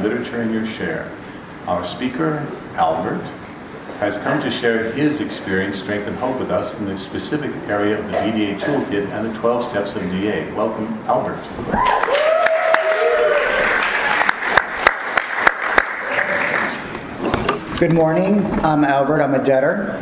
Literature in Your Share. Our speaker, Albert, has come to share his experience, strength, and hope with us in the specific area of the DDA Toolkit and the 12 steps of DA. Welcome, Albert. Good morning. I'm Albert. I'm a debtor.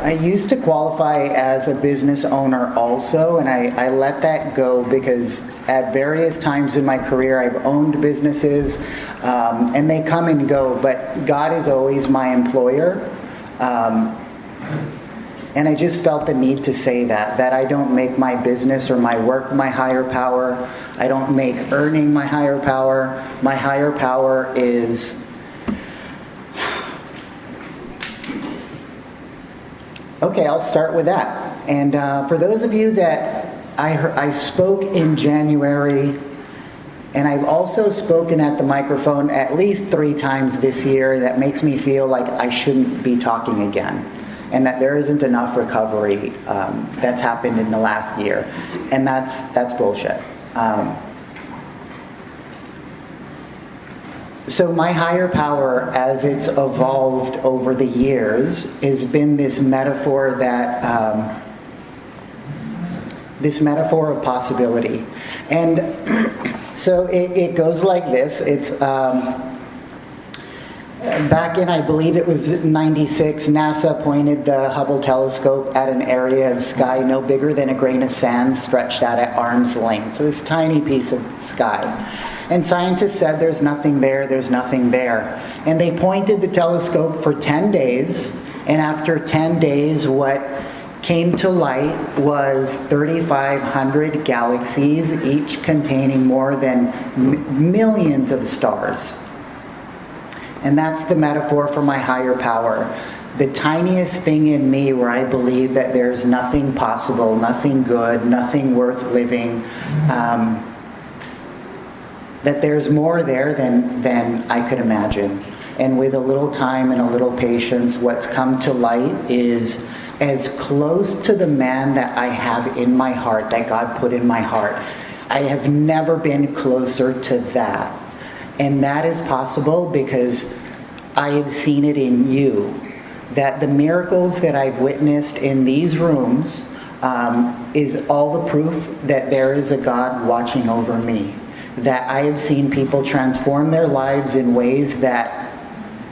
I used to qualify as a business owner also, and I let that go because at various times in my career I've owned businesses, and they come and go, but God is always my employer. And I just felt the need to say that I don't make my business or my work my higher power. I don't make earning my higher power. My higher power is okay, I'll start with that. And for those of you that I spoke in January, and I've also spoken at the microphone at least 3 times this year, that makes me feel like I shouldn't be talking again, and that there isn't enough recovery that's happened in the last year, and that's bullshit. So my higher power, as it's evolved over the years, has been this metaphor that, this metaphor of possibility. And so it goes like this. It's back in, I believe it was 96, NASA pointed the Hubble telescope at an area of sky no bigger than a grain of sand stretched out at arm's length. So this tiny piece of sky. And scientists said there's nothing there, there's nothing there. And they pointed the telescope for 10 days, and after 10 days, what came to light was 3,500 galaxies, each containing more than millions of stars. And that's the metaphor for my higher power. The tiniest thing in me where I believe that there's nothing possible, nothing good, nothing worth living, that there's more there than I could imagine. And with a little time and a little patience, what's come to light is as close to the man that I have in my heart, that God put in my heart. I have never been closer to that. And that is possible because I have seen it in you. That the miracles that I've witnessed in these rooms is all the proof that there is a God watching over me. That I have seen people transform their lives in ways that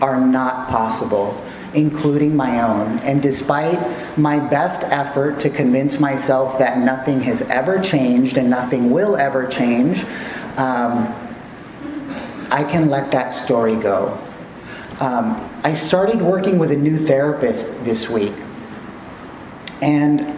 are not possible, including my own. And despite my best effort to convince myself that nothing has ever changed and nothing will ever change, I can let that story go. I started working with a new therapist this week, and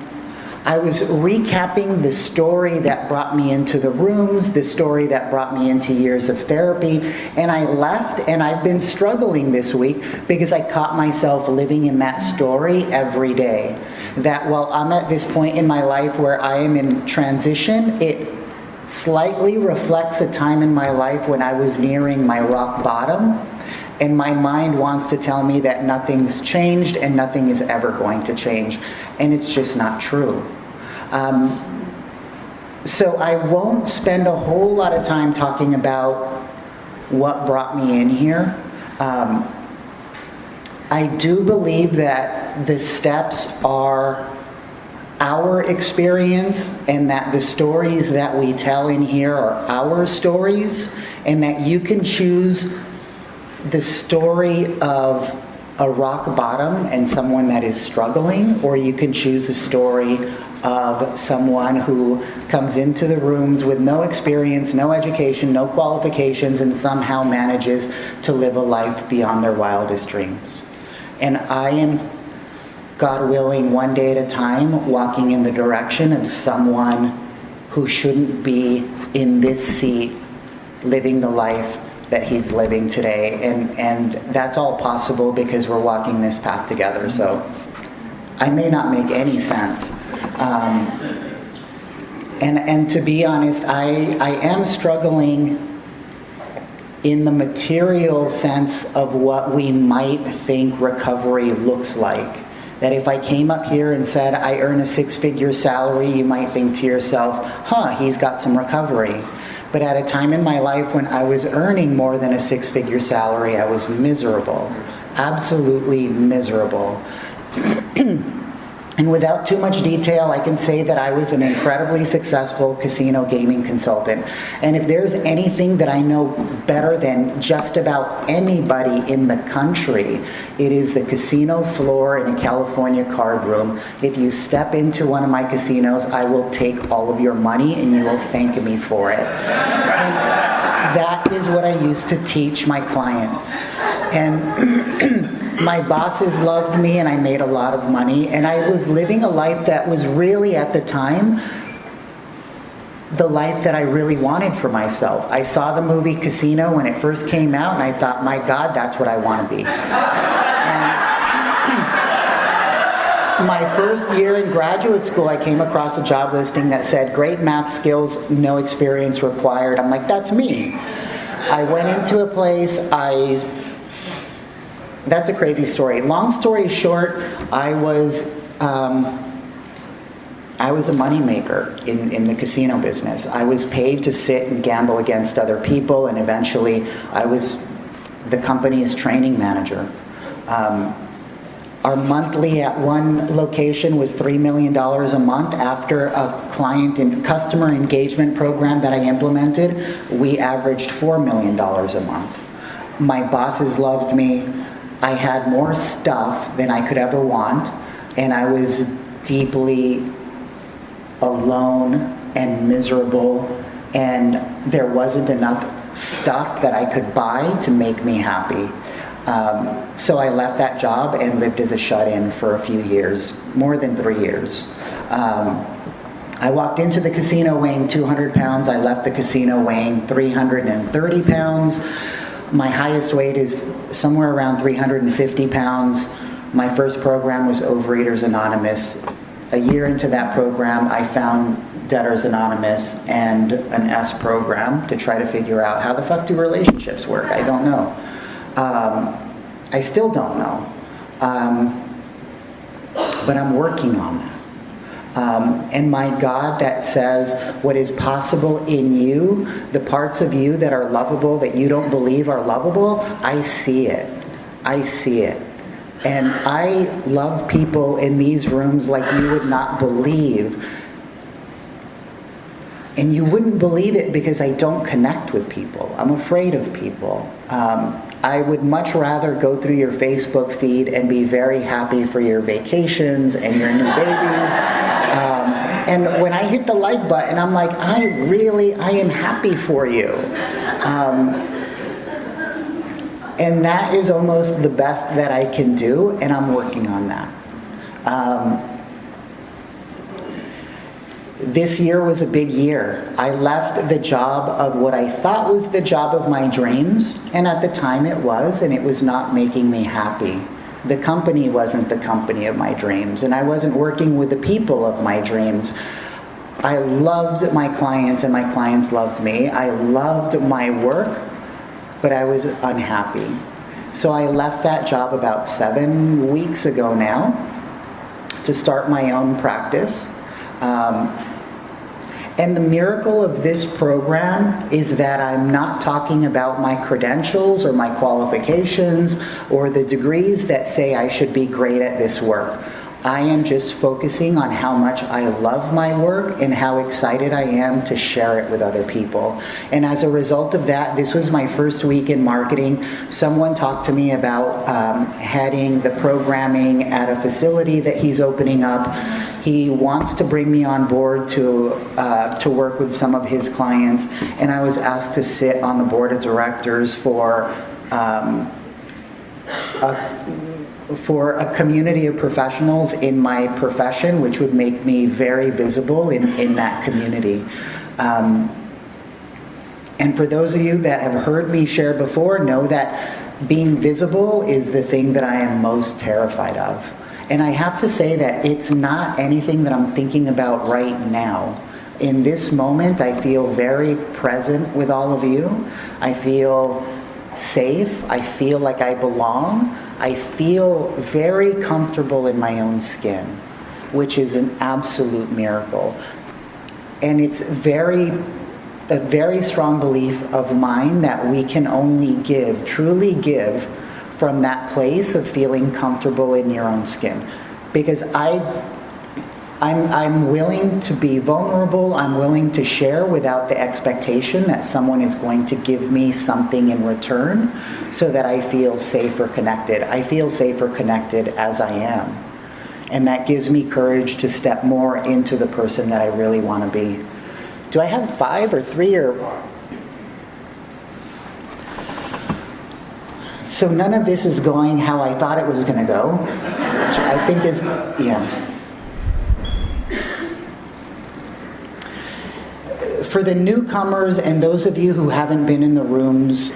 I was recapping the story that brought me into the rooms, the story that brought me into years of therapy, and I left, and I've been struggling this week because I caught myself living in that story every day. That while I'm at this point in my life where I am in transition, it slightly reflects a time in my life when I was nearing my rock bottom, and my mind wants to tell me that nothing's changed and nothing is ever going to change, and it's just not true. So I won't spend a whole lot of time talking about what brought me in here. I do believe that the steps are our experience, and that the stories that we tell in here are our stories, and that you can choose the story of a rock bottom and someone that is struggling, or you can choose a story of someone who comes into the rooms with no experience, no education, no qualifications, and somehow manages to live a life beyond their wildest dreams. And I am, God willing, one day at a time, walking in the direction of someone who shouldn't be in this seat living the life that he's living today. And that's all possible because we're walking this path together. So I may not make any sense. And to be honest, I am struggling in the material sense of what we might think recovery looks like. That if I came up here and said I earn a 6-figure salary, you might think to yourself, he's got some recovery. But at a time in my life when I was earning more than a six-figure salary, I was miserable, absolutely miserable. And without too much detail, I can say that I was an incredibly successful casino gaming consultant. And if there's anything that I know better than just about anybody in the country, it is the casino floor in a California card room. If you step into one of my casinos, I will take all of your money and you will thank me for it. And that is what I used to teach my clients. And my bosses loved me and I made a lot of money, and I was living a life that was really, at the time, the life that I really wanted for myself. I saw the movie Casino when it first came out and I thought, my God, that's what I want to be. And my first year in graduate school, I came across a job listing that said, great math skills, no experience required. I'm like, that's me. I went into a place, that's a crazy story. Long story short, I was a moneymaker in the casino business. I was paid to sit and gamble against other people, and eventually I was the company's training manager. Our monthly at one location was $3 million a month. After a client and customer engagement program that I implemented, we averaged $4 million a month. My bosses loved me. I had more stuff than I could ever want, and I was deeply alone and miserable, and there wasn't enough stuff that I could buy to make me happy. So I left that job and lived as a shut-in for a few years, more than 3 years. I walked into the casino weighing 200 pounds. I left the casino weighing 330 pounds. My highest weight is somewhere around 350 pounds. My first program was Overeaters Anonymous. A year into that program, I found Debtors Anonymous and an S program to try to figure out how the fuck do relationships work. I don't know. I still don't know. But I'm working on that. And my God that says what is possible in you, the parts of you that are lovable that you don't believe are lovable, I see it. I see it. And I love people in these rooms like you would not believe. And you wouldn't believe it because I don't connect with people. I'm afraid of people. I would much rather go through your Facebook feed and be very happy for your vacations and your new babies. And when I hit the like button, I'm like, I am happy for you. And that is almost the best that I can do, and I'm working on that. This year was a big year. I left the job of what I thought was the job of my dreams, and at the time it was, and it was not making me happy. The company wasn't the company of my dreams, and I wasn't working with the people of my dreams. I loved my clients, and my clients loved me. I loved my work, but I was unhappy. So I left that job about 7 weeks ago now to start my own practice. And the miracle of this program is that I'm not talking about my credentials or my qualifications or the degrees that say I should be great at this work. I am just focusing on how much I love my work and how excited I am to share it with other people. And as a result of that, this was my first week in marketing. Someone talked to me about heading the programming at a facility that he's opening up. He wants to bring me on board to work with some of his clients, and I was asked to sit on the board of directors for a community of professionals in my profession, which would make me very visible in that community. And for those of you that have heard me share before, know that being visible is the thing that I am most terrified of. And I have to say that it's not anything that I'm thinking about right now. In this moment, I feel very present with all of you. I feel safe. I feel like I belong. I feel very comfortable in my own skin, which is an absolute miracle. And it's very a very strong belief of mine that we can only give, truly give, from that place of feeling comfortable in your own skin. Because I'm willing to be vulnerable, I'm willing to share without the expectation that someone is going to give me something in return so that I feel safe or connected. I feel safe or connected as I am. And that gives me courage to step more into the person that I really want to be. Do I have 5 or 3 or... So none of this is going how I thought it was going to go, which I think is, yeah. For the newcomers and those of you who haven't been in the rooms,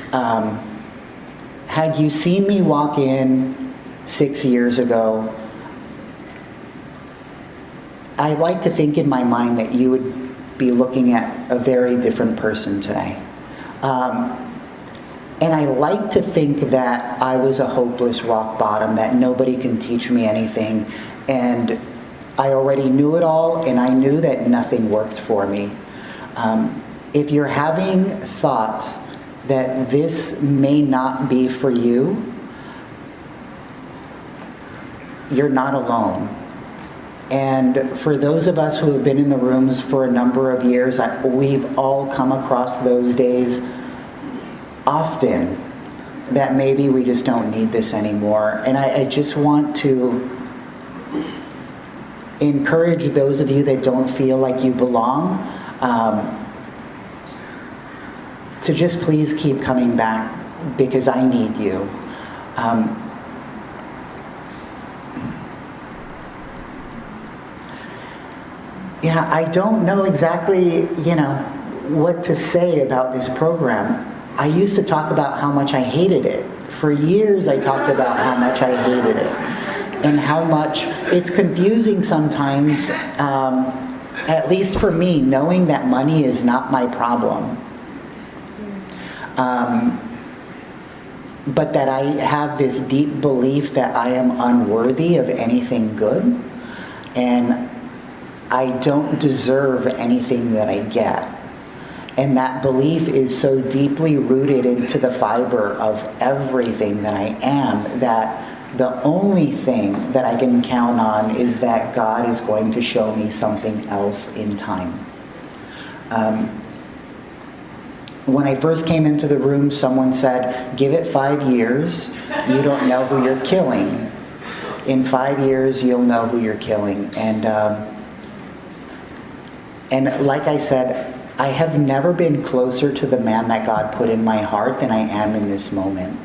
had you seen me walk in 6 years ago, I like to think in my mind that you would be looking at a very different person today. And I like to think that I was a hopeless rock bottom, that nobody can teach me anything, and I already knew it all, and I knew that nothing worked for me. If you're having thoughts that this may not be for you, you're not alone. And for those of us who have been in the rooms for a number of years, we've all come across those days often that maybe we just don't need this anymore. And I just want to encourage those of you that don't feel like you belong to just please keep coming back, because I need you. Yeah, I don't know exactly, what to say about this program. I used to talk about how much I hated it. For years I talked about how much I hated it and how much it's confusing sometimes, at least for me, knowing that money is not my problem. But that I have this deep belief that I am unworthy of anything good, and I don't deserve anything that I get. And that belief is so deeply rooted into the fiber of everything that I am, that the only thing that I can count on is that God is going to show me something else in time. When I first came into the room, someone said, give it 5 years, you don't know who you're killing. In 5 years, you'll know who you're killing. And like I said, I have never been closer to the man that God put in my heart than I am in this moment.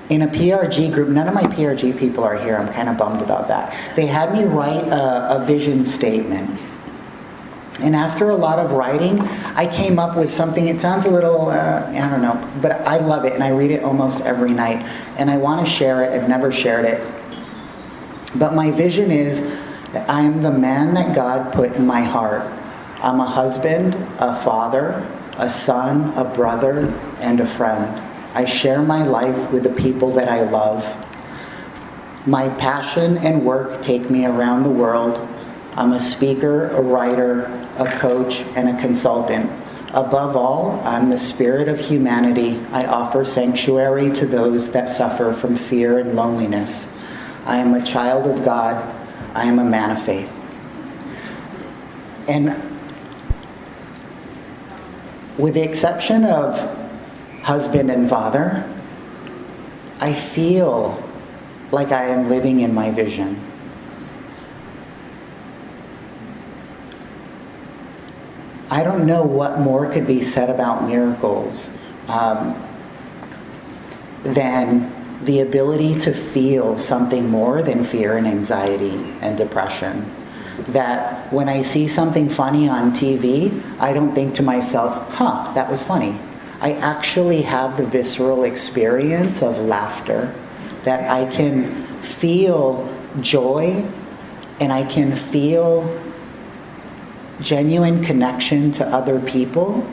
In a PRG group, none of my PRG people are here. I'm kind of bummed about that. They had me write a vision statement. And after a lot of writing, I came up with something. It sounds a little, I don't know, but I love it, and I read it almost every night. And I want to share it. I've never shared it. But my vision is that I am the man that God put in my heart. I'm a husband, a father, a son, a brother, and a friend. I share my life with the people that I love. My passion and work take me around the world. I'm a speaker, a writer, a coach, and a consultant. Above all, I'm the spirit of humanity. I offer sanctuary to those that suffer from fear and loneliness. I am a child of God. I am a man of faith. And with the exception of husband and father, I feel like I am living in my vision. I don't know what more could be said about miracles than the ability to feel something more than fear and anxiety and depression. That when I see something funny on TV, I don't think to myself, that was funny. I actually have the visceral experience of laughter, that I can feel joy and I can feel genuine connection to other people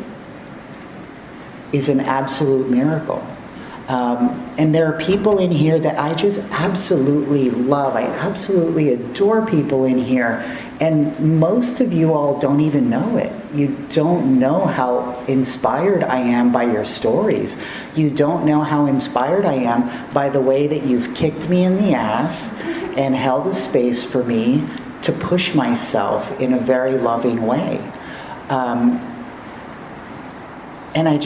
is an absolute miracle. And there are people in here that I just absolutely love. I absolutely adore people in here. And most of you all don't even know it. you don't know how inspired I am by your stories. You don't know how inspired I am by the way that you've kicked me in the ass and held a space for me to push myself in a very loving way. And I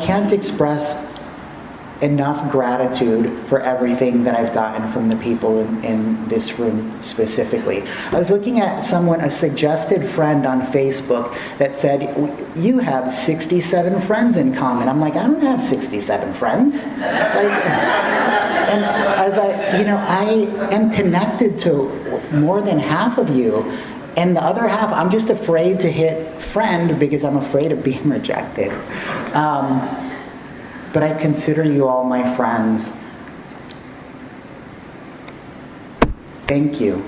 can't express enough gratitude for everything that I've gotten from the people in this room specifically. I was looking at a suggested friend on Facebook that said, you have 67 friends in common. I'm like, I don't have 67 friends. And as I am connected to more than half of you, and the other half, I'm just afraid to hit friend because I'm afraid of being rejected. But I consider you all my friends. Thank you.